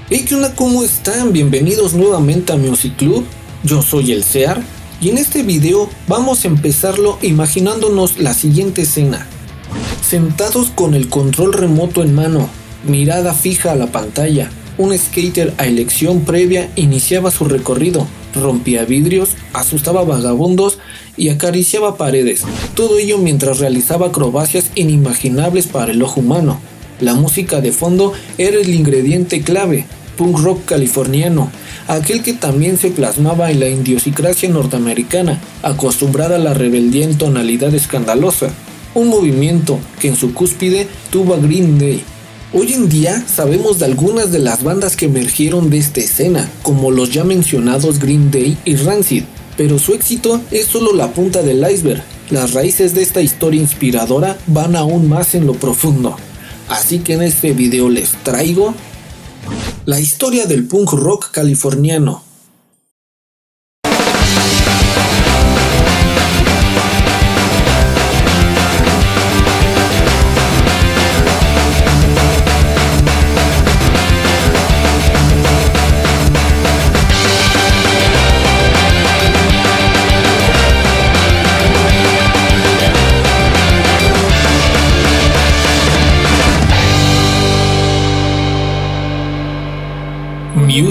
Hey, ¿qué onda? ¿Cómo están? Bienvenidos nuevamente a Music Club. Yo soy el Sear y en este video vamos a empezarlo imaginándonos la siguiente escena. Sentados con el control remoto en mano, mirada fija a la pantalla, un skater a elección previa iniciaba su recorrido, rompía vidrios, asustaba a vagabundos y acariciaba paredes, todo ello mientras realizaba acrobacias inimaginables para el ojo humano. La música de fondo era el ingrediente clave, punk rock californiano, aquel que también se plasmaba en la idiosincrasia norteamericana, acostumbrada a la rebeldía en tonalidad escandalosa, un movimiento que en su cúspide tuvo a Green Day. Hoy en día sabemos de algunas de las bandas que emergieron de esta escena, como los ya mencionados Green Day y Rancid, pero su éxito es solo la punta del iceberg. Las raíces de esta historia inspiradora van aún más en lo profundo. Así que en este video les traigo la historia del punk rock californiano.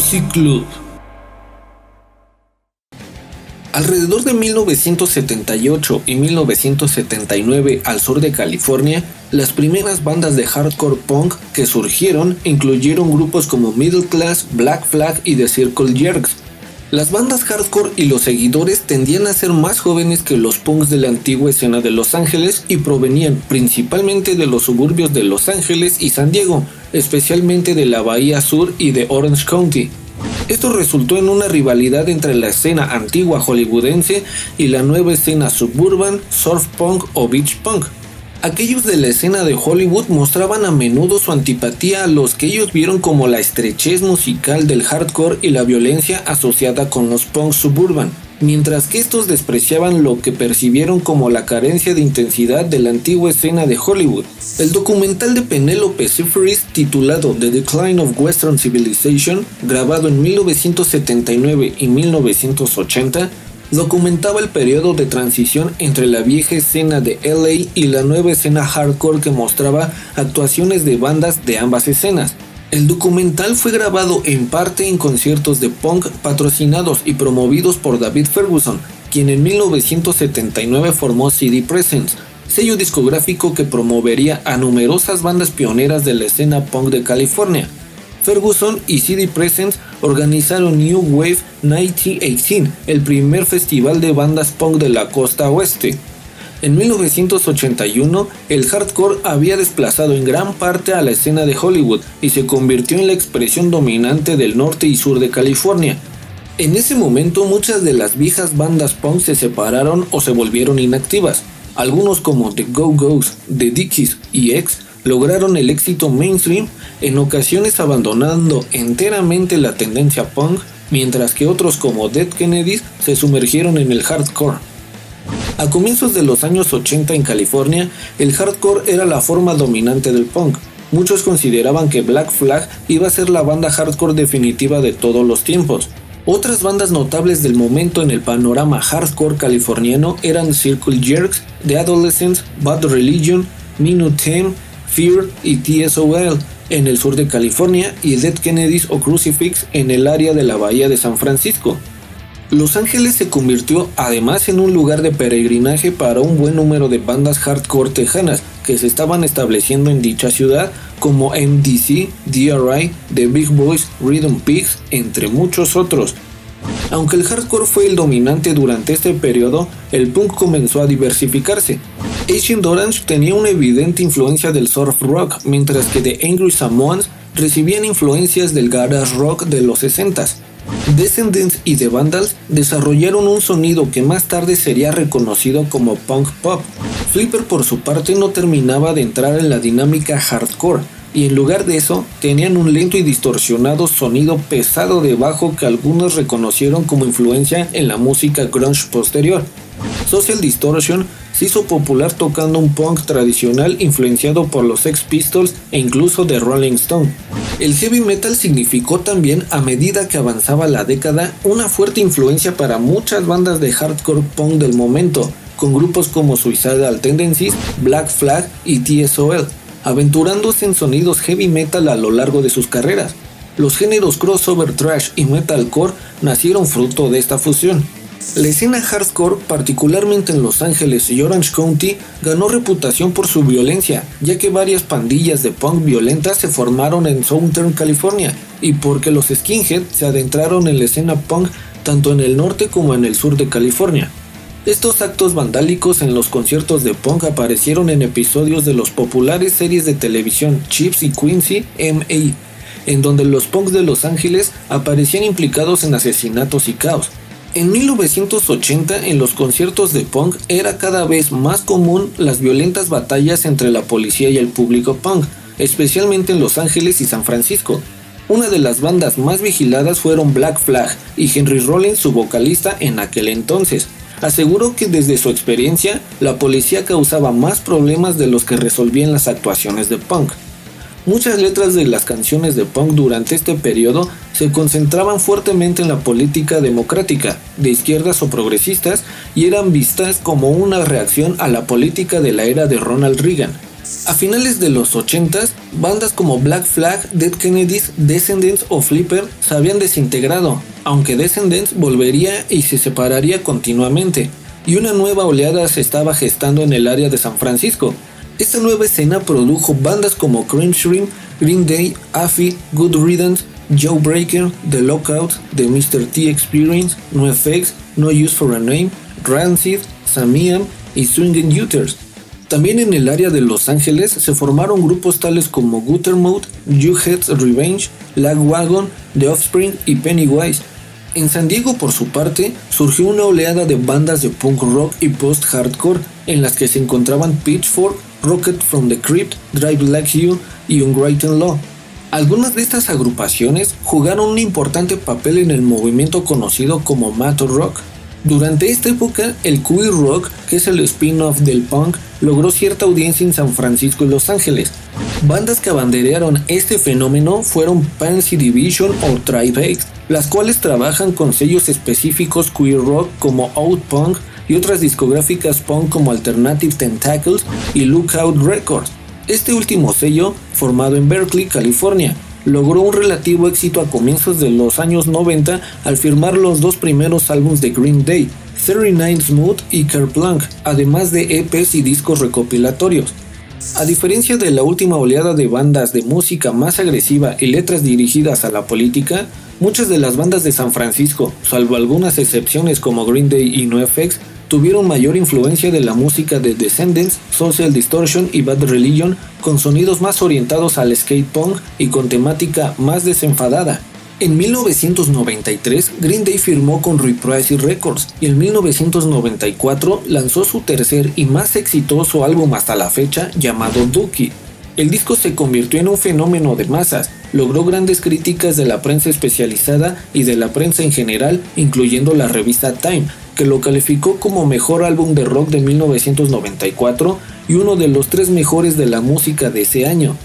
Music Club. Alrededor de 1978 y 1979 al sur de California, las primeras bandas de hardcore punk que surgieron incluyeron grupos como Middle Class, Black Flag y The Circle Jerks. Las bandas hardcore y los seguidores tendían a ser más jóvenes que los punks de la antigua escena de Los Ángeles y provenían principalmente de los suburbios de Los Ángeles y San Diego, especialmente de la Bahía Sur y de Orange County. Esto resultó en una rivalidad entre la escena antigua hollywoodense y la nueva escena suburban, surf punk o beach punk. Aquellos de la escena de Hollywood mostraban a menudo su antipatía a los que ellos vieron como la estrechez musical del hardcore y la violencia asociada con los punks suburban, mientras que estos despreciaban lo que percibieron como la carencia de intensidad de la antigua escena de Hollywood. El documental de Penelope Ciphris titulado The Decline of Western Civilization, grabado en 1979 y 1980, documentaba el periodo de transición entre la vieja escena de LA y la nueva escena hardcore que mostraba actuaciones de bandas de ambas escenas. El documental fue grabado en parte en conciertos de punk patrocinados y promovidos por David Ferguson, quien en 1979 formó CD Presence, sello discográfico que promovería a numerosas bandas pioneras de la escena punk de California. Ferguson y CD Presence organizaron New Wave 1918, el primer festival de bandas punk de la costa oeste. En 1981, el hardcore había desplazado en gran parte a la escena de Hollywood y se convirtió en la expresión dominante del norte y sur de California. En ese momento, muchas de las viejas bandas punk se separaron o se volvieron inactivas. Algunos como The Go-Go's, The Dickies y X lograron el éxito mainstream, en ocasiones abandonando enteramente la tendencia punk, mientras que otros como Dead Kennedys se sumergieron en el hardcore. A comienzos de los años 80 en California, el hardcore era la forma dominante del punk. Muchos consideraban que Black Flag iba a ser la banda hardcore definitiva de todos los tiempos. Otras bandas notables del momento en el panorama hardcore californiano eran Circle Jerks, The Adolescents, Bad Religion, Minute Theme, Fear y TSOL en el sur de California y Dead Kennedys o Crucifix en el área de la bahía de San Francisco. Los Ángeles se convirtió además en un lugar de peregrinaje para un buen número de bandas hardcore tejanas que se estaban estableciendo en dicha ciudad, como MDC, DRI, The Big Boys, Rhythm Pigs, entre muchos otros. Aunque el hardcore fue el dominante durante este periodo, el punk comenzó a diversificarse. Agent Orange tenía una evidente influencia del surf rock, mientras que The Angry Samoans recibían influencias del garage rock de los 60s. Descendants y The Vandals desarrollaron un sonido que más tarde sería reconocido como punk pop. Flipper por su parte no terminaba de entrar en la dinámica hardcore, y en lugar de eso tenían un lento y distorsionado sonido pesado de bajo que algunos reconocieron como influencia en la música grunge posterior. Social Distortion se hizo popular tocando un punk tradicional influenciado por los Sex Pistols e incluso de Rolling Stone. El heavy metal significó también, a medida que avanzaba la década, una fuerte influencia para muchas bandas de hardcore punk del momento, con grupos como Suicidal Tendencies, Black Flag y TSOL, aventurándose en sonidos heavy metal a lo largo de sus carreras. Los géneros crossover thrash y metalcore nacieron fruto de esta fusión. La escena hardcore, particularmente en Los Ángeles y Orange County, ganó reputación por su violencia, ya que varias pandillas de punk violentas se formaron en Southern California, y porque los skinheads se adentraron en la escena punk tanto en el norte como en el sur de California. Estos actos vandálicos en los conciertos de punk aparecieron en episodios de los populares series de televisión Chips y Quincy M.A., en donde los punks de Los Ángeles aparecían implicados en asesinatos y caos. En 1980, en los conciertos de punk era cada vez más común las violentas batallas entre la policía y el público punk, especialmente en Los Ángeles y San Francisco. Una de las bandas más vigiladas fueron Black Flag, y Henry Rollins, su vocalista en aquel entonces, aseguró que desde su experiencia, la policía causaba más problemas de los que resolvían las actuaciones de punk. Muchas letras de las canciones de punk durante este periodo se concentraban fuertemente en la política democrática, de izquierdas o progresistas, y eran vistas como una reacción a la política de la era de Ronald Reagan. A finales de los 80s, bandas como Black Flag, Dead Kennedys, Descendents o Flipper se habían desintegrado, aunque Descendents volvería y se separaría continuamente, y una nueva oleada se estaba gestando en el área de San Francisco. Esta nueva escena produjo bandas como Cream Shrimp, Green Day, Affy, Good Riddance, Jawbreaker, The Lockout, The Mr. T Experience, NoFX, No Use for a Name, Rancid, Samiam y Swingin' Utters. También en el área de Los Ángeles se formaron grupos tales como Gutter Mode, Jughead's Revenge, Lagwagon, The Offspring y Pennywise. En San Diego, por su parte, surgió una oleada de bandas de punk rock y post-hardcore en las que se encontraban Pitchfork, Rocket from the Crypt, Drive Like You y Unwritten Law. Algunas de estas agrupaciones jugaron un importante papel en el movimiento conocido como Math Rock. Durante esta época, el queer rock, que es el spin-off del punk, logró cierta audiencia en San Francisco y Los Ángeles. Bandas que abanderearon este fenómeno fueron Pansy Division o Tribe X, las cuales trabajan con sellos específicos queer rock como Outpunk y otras discográficas punk como Alternative Tentacles y Lookout Records. Este último sello, formado en Berkeley, California, logró un relativo éxito a comienzos de los años 90 al firmar los dos primeros álbumes de Green Day, 39 Smooth y Kerplunk, además de EPs y discos recopilatorios. A diferencia de la última oleada de bandas de música más agresiva y letras dirigidas a la política, muchas de las bandas de San Francisco, salvo algunas excepciones como Green Day y NoFX, tuvieron mayor influencia de la música de Descendents, Social Distortion y Bad Religion, con sonidos más orientados al skate punk y con temática más desenfadada. En 1993, Green Day firmó con Reprise Records y en 1994 lanzó su tercer y más exitoso álbum hasta la fecha, llamado Dookie. El disco se convirtió en un fenómeno de masas, logró grandes críticas de la prensa especializada y de la prensa en general, incluyendo la revista Time, que lo calificó como mejor álbum de rock de 1994 y uno de los 3 mejores de la música de ese año.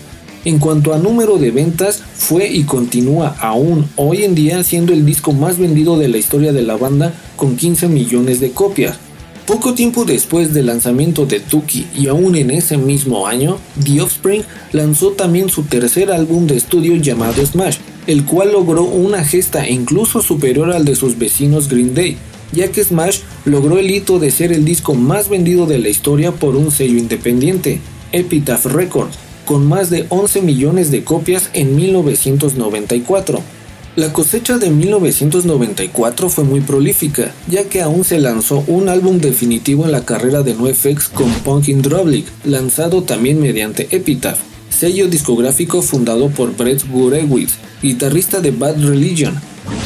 En cuanto a número de ventas, fue y continúa aún hoy en día siendo el disco más vendido de la historia de la banda con 15 millones de copias. Poco tiempo después del lanzamiento de Dookie y aún en ese mismo año, The Offspring lanzó también su tercer álbum de estudio llamado Smash, el cual logró una gesta incluso superior al de sus vecinos Green Day, ya que Smash logró el hito de ser el disco más vendido de la historia por un sello independiente, Epitaph Records, con más de 11 millones de copias en 1994. La cosecha de 1994 fue muy prolífica, ya que aún se lanzó un álbum definitivo en la carrera de NoFX con Punk in Drublic, lanzado también mediante Epitaph, sello discográfico fundado por Brett Gurewitz, guitarrista de Bad Religion.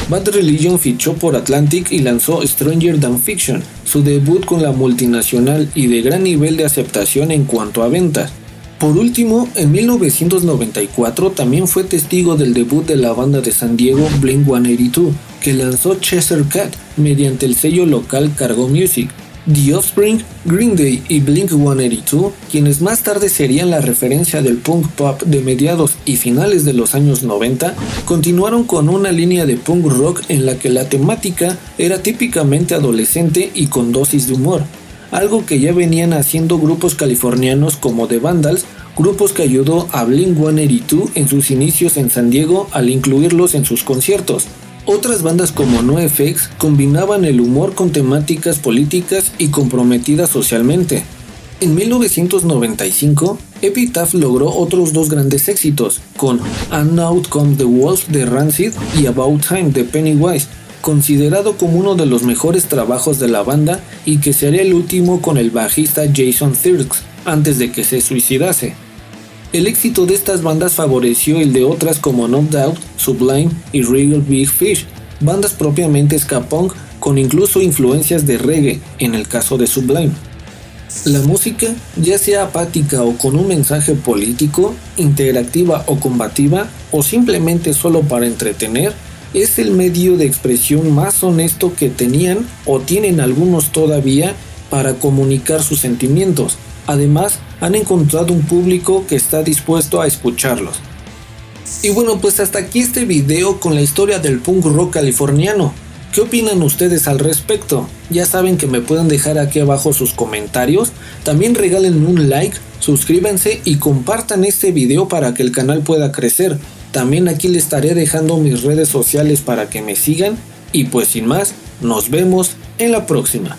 Bad Religion fichó por Atlantic y lanzó Stranger Than Fiction, su debut con la multinacional y de gran nivel de aceptación en cuanto a ventas. Por último, en 1994 también fue testigo del debut de la banda de San Diego Blink-182, que lanzó Cheshire Cat mediante el sello local Cargo Music. The Offspring, Green Day y Blink-182, quienes más tarde serían la referencia del punk pop de mediados y finales de los años 90, continuaron con una línea de punk rock en la que la temática era típicamente adolescente y con dosis de humor, algo que ya venían haciendo grupos californianos como The Vandals, grupos que ayudó a Blink-182 en sus inicios en San Diego al incluirlos en sus conciertos. Otras bandas como NoFX combinaban el humor con temáticas políticas y comprometidas socialmente. En 1995, Epitaph logró otros dos grandes éxitos, con And Out Come the Wolves de Rancid y About Time de Pennywise, considerado como uno de los mejores trabajos de la banda y que sería el último con el bajista Jason Thirks, antes de que se suicidase. El éxito de estas bandas favoreció el de otras como No Doubt, Sublime y Real Big Fish, bandas propiamente ska punk con incluso influencias de reggae en el caso de Sublime. La música, ya sea apática o con un mensaje político, interactiva o combativa, o simplemente solo para entretener, es el medio de expresión más honesto que tenían o tienen algunos todavía para comunicar sus sentimientos. Además, han encontrado un público que está dispuesto a escucharlos. Y bueno, pues hasta aquí este video con la historia del punk rock californiano. ¿Qué opinan ustedes al respecto? Ya saben que me pueden dejar aquí abajo sus comentarios. También regalen un like, suscríbanse y compartan este video para que el canal pueda crecer. También aquí les estaré dejando mis redes sociales para que me sigan. Y pues sin más, nos vemos en la próxima.